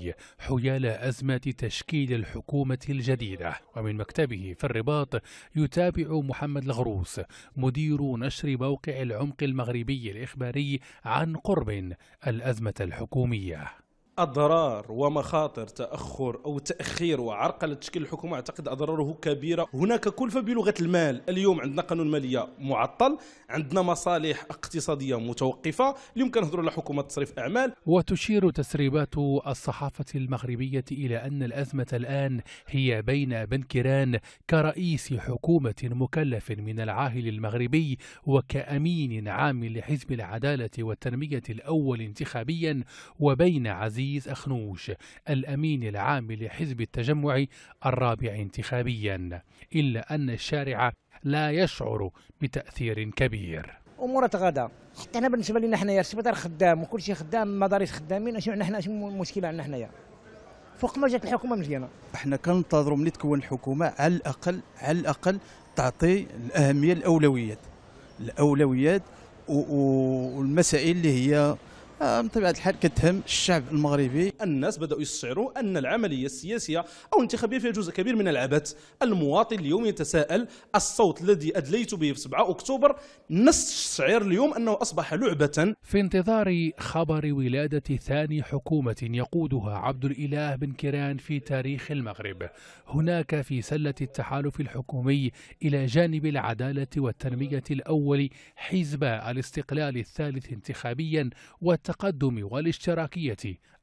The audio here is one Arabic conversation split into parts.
المغربي حيال أزمة تشكيل الحكومة الجديدة. ومن مكتبه في الرباط يتابع محمد الغروس مدير نشر موقع العمق المغربي الإخباري عن قرب الأزمة الحكومية. أضرار ومخاطر تأخر أو تأخير وعرقلة تشكيل الحكومة، أعتقد أضراره كبيرة. هناك كلفة بلغة المال. اليوم عندنا قانون مالية معطل، عندنا مصالح اقتصادية متوقفة، اليوم كنهضروا على حكومة تصريف أعمال. وتشير تسريبات الصحافة المغربية إلى أن الأزمة الآن هي بين بن كيران كرئيس حكومة مكلف من العاهل المغربي وكأمين عام لحزب العدالة والتنمية الأول انتخابيا، وبين عزيز أخنوش الأمين العام لحزب التجمع الرابع انتخابيا، إلا أن الشارع لا يشعر بتأثير كبير. امور تغاضى. حتى انا بالنسبه لنا حنايا السبيطار خدام وكل شيء خدام، مدارس خدامين، اشنو عندنا شنو المشكله عندنا حنايا فوق ما جات الحكومه مزيانه. احنا كننتظروا ملي تكون الحكومه على الاقل تعطي الاهميه الاولويات والمسائل اللي هي بطبيعة الحال كتهم الشعب المغربي. الناس بدأوا يستشعروا أن العملية السياسية أو الانتخابية فيها جزء كبير من العبث. المواطن اليوم يتساءل: الصوت الذي أدليت به في 7 أكتوبر نستشعر اليوم أنه أصبح لعبة. في انتظار خبر ولادة ثاني حكومة يقودها عبد الإله بن كيران في تاريخ المغرب، هناك في سلة التحالف الحكومي إلى جانب العدالة والتنمية الأول حزب الاستقلال الثالث انتخابيا والتقدم والاشتراكية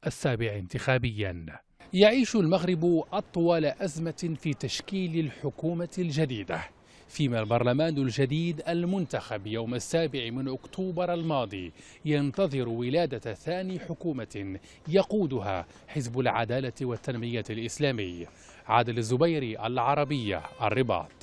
السابع انتخابيا. يعيش المغرب أطول أزمة في تشكيل الحكومة الجديدة، فيما البرلمان الجديد المنتخب يوم 7 أكتوبر الماضي ينتظر ولادة ثاني حكومة يقودها حزب العدالة والتنمية الإسلامي. عادل الزبيري، العربية، الرباط.